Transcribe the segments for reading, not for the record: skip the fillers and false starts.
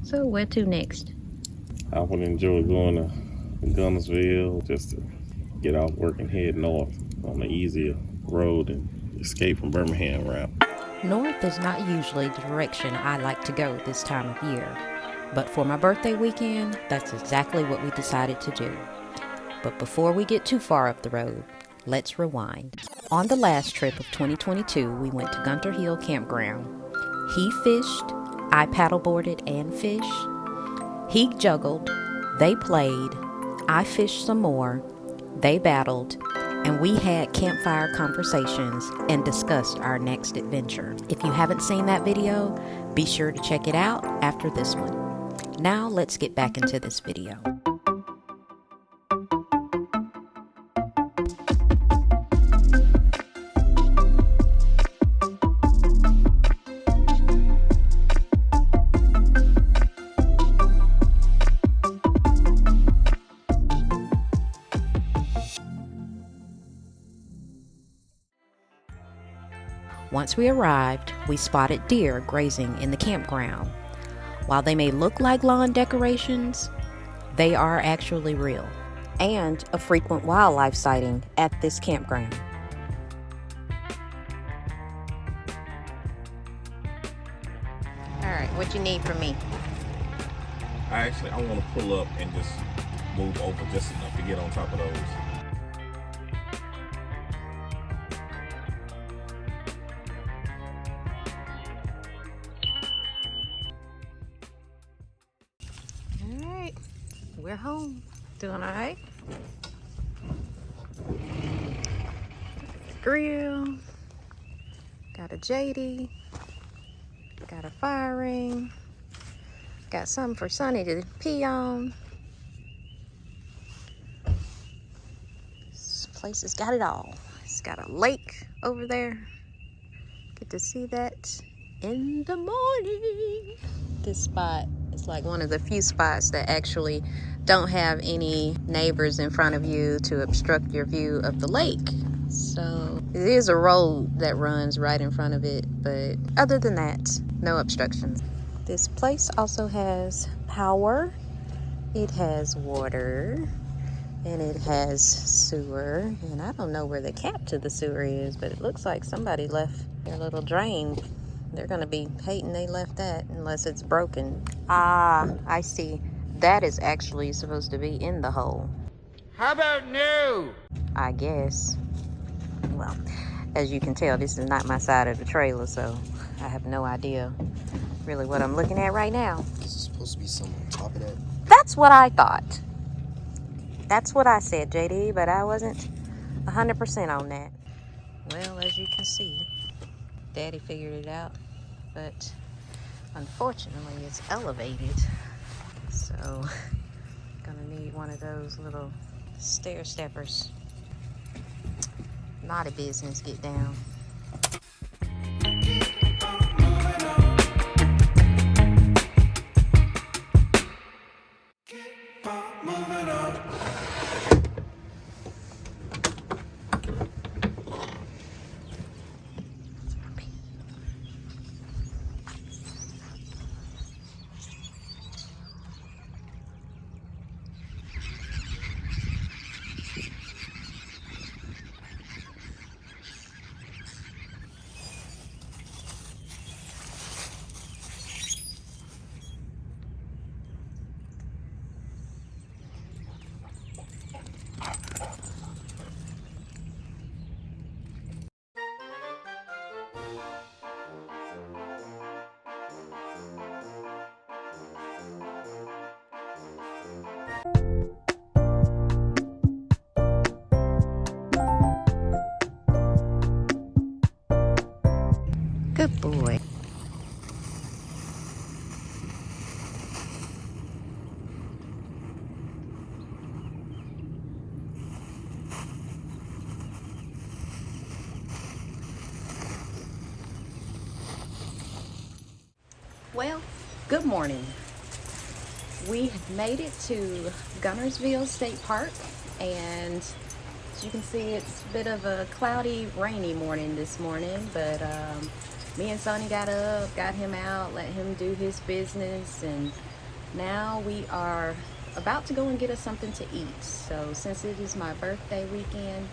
So where to next? I would enjoy going to Guntersville just to get off work and head north on the easier road and escape from Birmingham route. North is not usually the direction I like to go this time of year, but for my birthday weekend, that's exactly what we decided to do. But before we get too far up the road, let's rewind. On the last trip of 2022, we went to Gunter Hill Campground. He fished, I paddleboarded and fished. He juggled, they played, I fished some more, they battled, and we had campfire conversations and discussed our next adventure. If you haven't seen that video, be sure to check it out after this one. Now let's get back into this video. Once we arrived, we spotted deer grazing in the campground. While they may look like lawn decorations, they are actually real, and a frequent wildlife sighting at this campground. All right, what you need from me? I want to pull up and just move over just enough to get on top of those. We're home. Doing all right? Grill. Got a JD. Got a fire ring. Got something for Sonny to pee on. This place has got it all. It's got a lake over there. Get to see that in the morning. This spot is like one of the few spots that actually don't have any neighbors in front of you to obstruct your view of the lake. So it is a road that runs right in front of it, but other than that, no obstructions. This place also has power, it has water, and it has sewer. And I don't know where the cap to the sewer is, but it looks like somebody left their little drain. They're gonna be hating they left that unless it's broken. Ah, I see. That is actually supposed to be in the hole. How about no? I guess. Well, as you can tell, this is not my side of the trailer, so I have no idea really what I'm looking at right now. Is it supposed to be something on top of that? That's what I thought. That's what I said, JD, but I wasn't 100% on that. Well, as you can see, Daddy figured it out, but unfortunately it's elevated. So, gonna need one of those little stair steppers. Naughty business, get down. Good boy. Well, good morning. We have made it to Guntersville State Park, and as you can see, it's a bit of a cloudy, rainy morning this morning, but me and Sonny got up, got him out, let him do his business, and Now we are about to go and get us something to eat. So since it is my birthday weekend,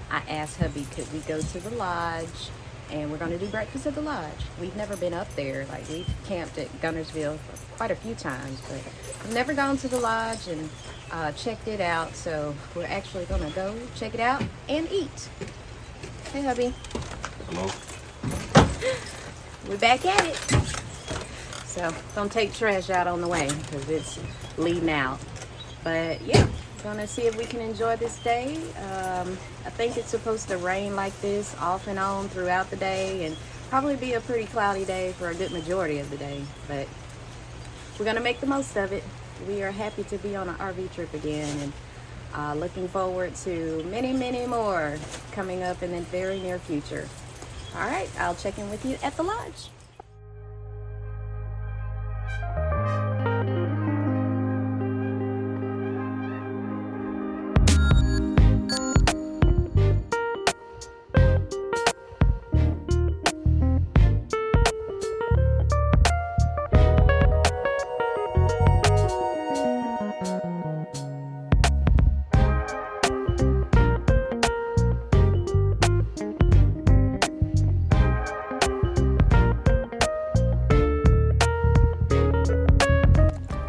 I asked hubby, could we go to the lodge, and we're going to do breakfast at the lodge. We've never been up there. Like, we've camped at Guntersville for quite a few times, but I've never gone to the lodge and checked it out. So we're actually going to go check it out and eat. Hey, hubby. Hello. We're back at it. So don't take trash out on the way because it's leading out. But yeah, gonna see if we can enjoy this day. I think it's supposed to rain like this off and on throughout the day, and probably be a pretty cloudy day for a good majority of the day. But we're gonna make the most of it. We are happy to be on an RV trip again, and looking forward to many, many more coming up in the very near future. All right, I'll check in with you at the lodge.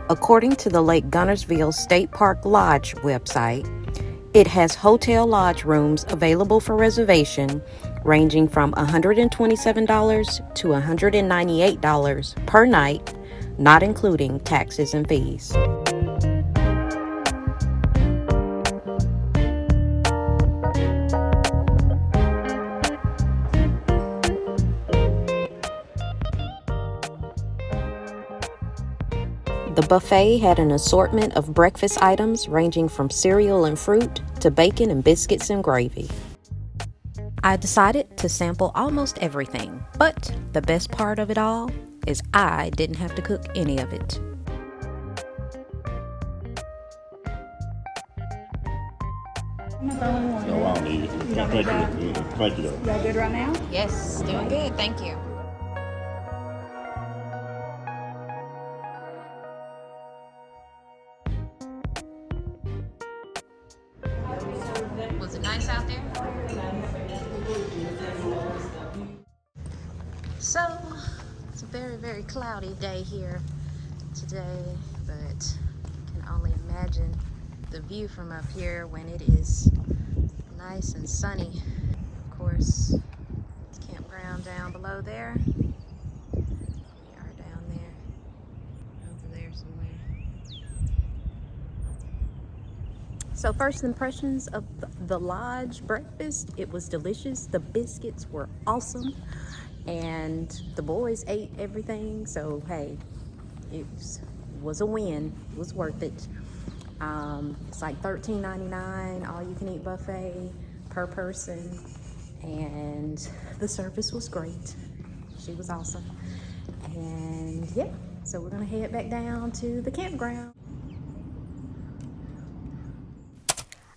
According to the Lake Guntersville State Park Lodge website, it has hotel lodge rooms available for reservation ranging from $127 to $198 per night, not including taxes and fees. The buffet had an assortment of breakfast items ranging from cereal and fruit to bacon and biscuits and gravy. I decided to sample almost everything, but the best part of it all is I didn't have to cook any of it. No, I don't need it. Thank you, though. Y'all good right now? Yes, doing good, thank you. Was it nice out there? So, it's a very, very cloudy day here today, but you can only imagine the view from up here when it is nice and sunny. Of course, it's campground down below there. We are down there, over there somewhere. So first impressions of the lodge breakfast, it was delicious. The biscuits were awesome, and the boys ate everything. So hey, it was a win. It was worth it. It's like $13.99 all you can eat buffet per person, and the service was great. She was awesome. And yeah, so we're gonna head back down to the campground.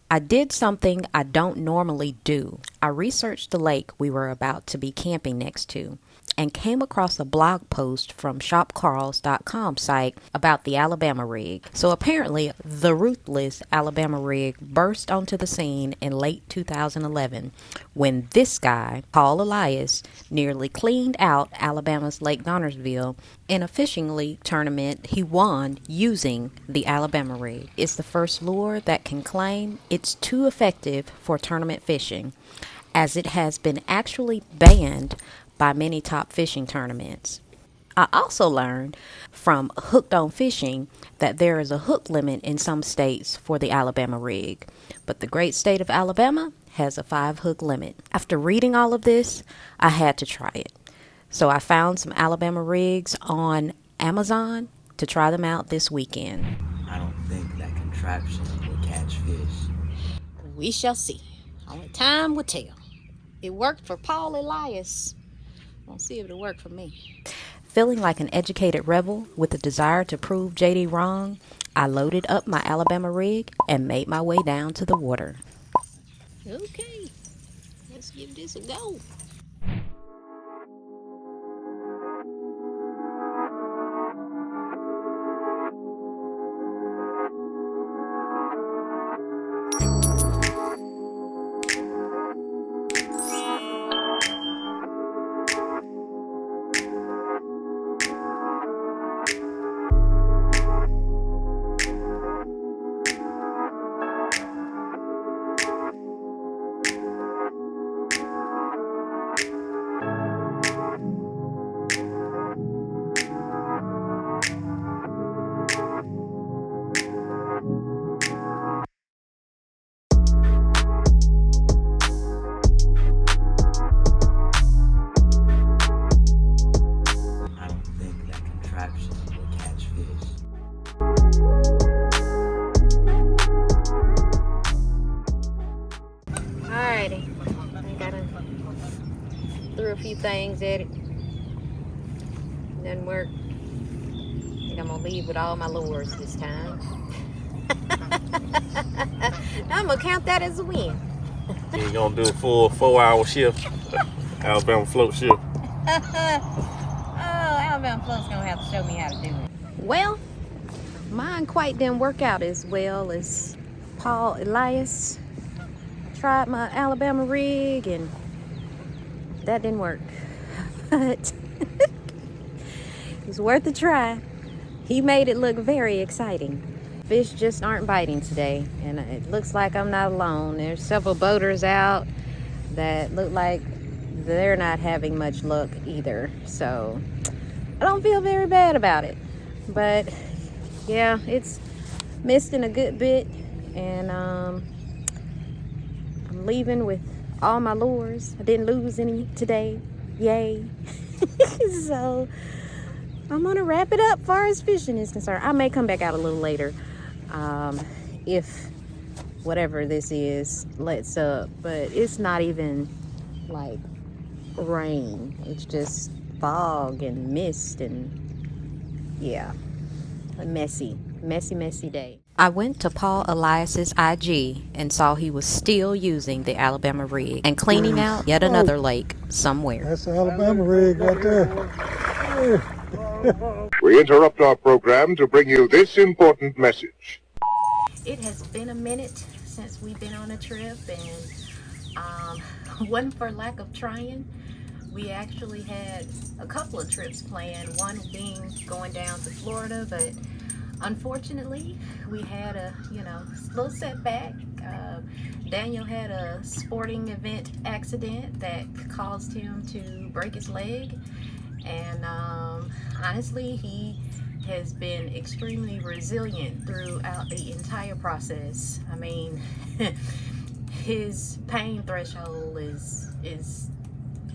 I did something I don't normally do. I researched the lake we were about to be camping next to and came across a blog post from shopcarls.com site about the Alabama rig. So apparently the ruthless Alabama rig burst onto the scene in late 2011 when this guy, Paul Elias, nearly cleaned out Alabama's Lake Guntersville in a fishing league tournament he won using the Alabama rig. It's the first lure that can claim it's too effective for tournament fishing, as it has been actually banned by many top fishing tournaments. I also learned from Hooked on Fishing that there is a hook limit in some states for the Alabama rig, but the great state of Alabama has a 5-hook limit. After reading all of this, I had to try it. So I found some Alabama rigs on Amazon to try them out this weekend. I don't think that contraption will catch fish. We shall see. Only time will tell. It worked for Paul Elias. We'll see if it'll work for me. Feeling like an educated rebel with a desire to prove JD wrong, I loaded up my Alabama rig and made my way down to the water. Okay, let's give this a go. things at it. Doesn't work. I think I'm gonna leave with all my lures this time. I'm gonna count that as a win. You gonna do a full 4-hour shift, Alabama float shift. Alabama Float's gonna have to show me how to do it. Well, mine quite didn't work out as well as Paul Elias. Tried my Alabama rig and that didn't work. But it was worth a try. He made it look very exciting. Fish just aren't biting today, and it looks like I'm not alone. There's several boaters out that look like they're not having much luck either. So I don't feel very bad about it. But yeah, it's misting a good bit, and I'm leaving with all my lures. I didn't lose any today. Yay. So I'm gonna wrap it up as far as fishing is concerned. I may come back out a little later if whatever this is lets up, but it's not even like rain. It's just fog and mist, and yeah, a messy day. I went to Paul Elias's IG and saw he was still using the Alabama rig and cleaning out yet another lake somewhere. That's the Alabama rig right there. We interrupt our program to bring you this important message. It has been a minute since we've been on a trip, and wasn't for lack of trying. We actually had a couple of trips planned, one being going down to Florida, but unfortunately we had a little setback. Daniel had a sporting event accident that caused him to break his leg, and honestly he has been extremely resilient throughout the entire process. I mean, his pain threshold is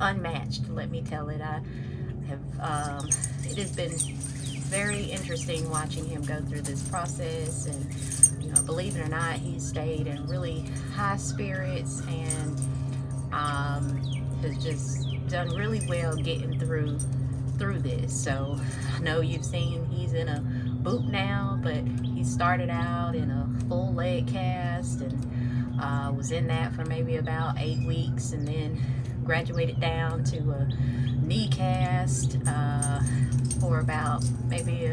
unmatched, let me tell it. I have it has been very interesting watching him go through this process, and believe it or not, he stayed in really high spirits and has just done really well getting through this. So I know you've seen he's in a boot now, but he started out in a full leg cast and was in that for maybe about 8 weeks, and then graduated down to a knee cast for about maybe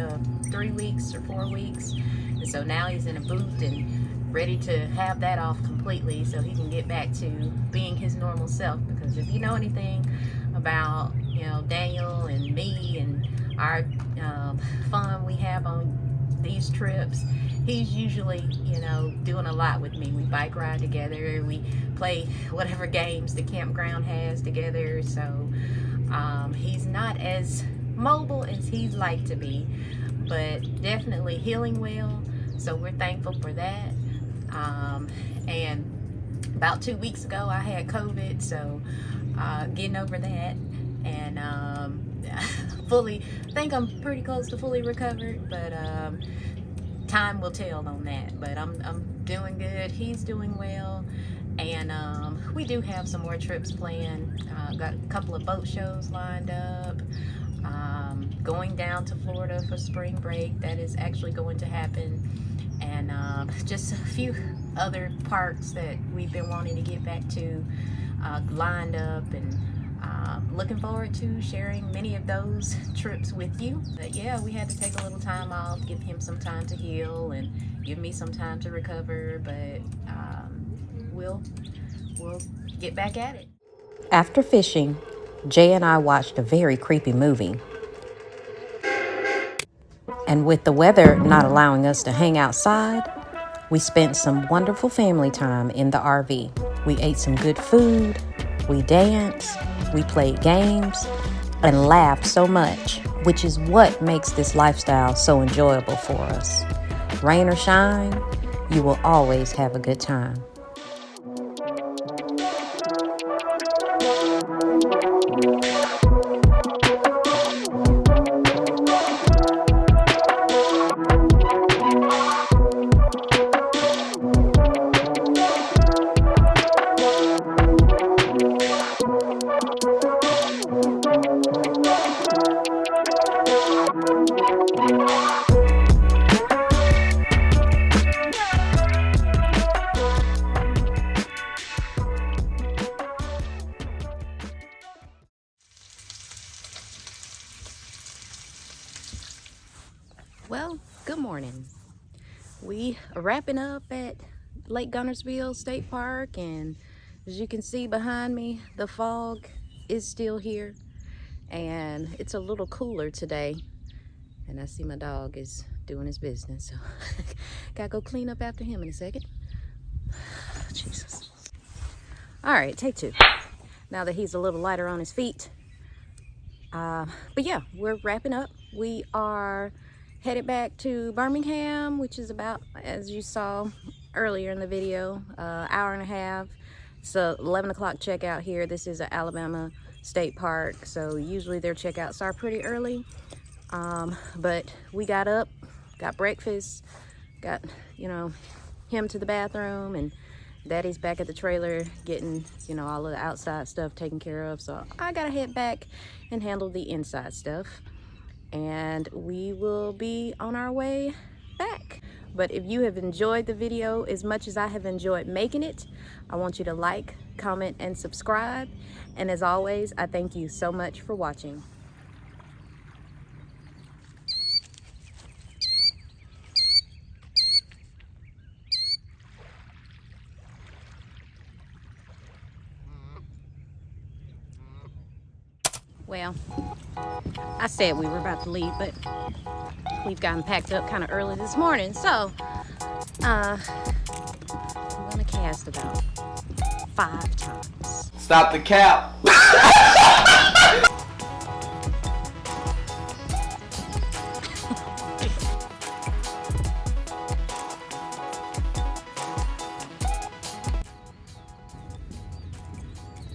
3 weeks or 4 weeks, and so now he's in a boot and ready to have that off completely so he can get back to being his normal self. Because if you know anything about Daniel and me and our fun we have on these trips, he's usually doing a lot with me. We bike ride together, we play whatever games the campground has together, so he's not as mobile as he'd like to be, but definitely healing well, so we're thankful for that. And about 2 weeks ago I had COVID, so getting over that, and fully think I'm pretty close to fully recovered, but time will tell on that. But I'm doing good, he's doing well, and we do have some more trips planned. Got a couple of boat shows lined up, going down to Florida for spring break, that is actually going to happen, and just a few other parks that we've been wanting to get back to lined up, and looking forward to sharing many of those trips with you. But yeah, we had to take a little time off, give him some time to heal and give me some time to recover, but we'll get back at it. After fishing, Jay and I watched a very creepy movie. And with the weather not allowing us to hang outside, we spent some wonderful family time in the RV. We ate some good food, we danced, we played games, and laughed so much, which is what makes this lifestyle so enjoyable for us. Rain or shine, you will always have a good time. Well, good morning. We are wrapping up at Lake Guntersville State Park, and as you can see behind me, the fog is still here and it's a little cooler today. And I see my dog is doing his business, so gotta go clean up after him in a second. Jesus. All right, take two. Now that he's a little lighter on his feet. But yeah, we're wrapping up. We are headed back to Birmingham, which is about, as you saw earlier in the video, hour and a half. So 11 o'clock checkout here. This is an Alabama state park, so usually their checkouts are pretty early. But we got up, got breakfast, got, you know, him to the bathroom, and Daddy's back at the trailer getting, you know, all of the outside stuff taken care of. So I gotta head back and handle the inside stuff. And we will be on our way back. But if you have enjoyed the video as much as I have enjoyed making it, I want you to like, comment, and subscribe. And as always, I thank you so much for watching. Well, I said we were about to leave, but we've gotten packed up kind of early this morning, so I'm gonna cast about 5 times. Stop the cap.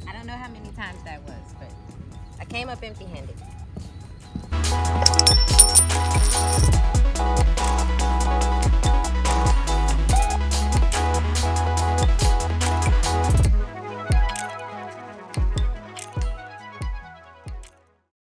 I don't know how many times that was, but I came up empty-handed.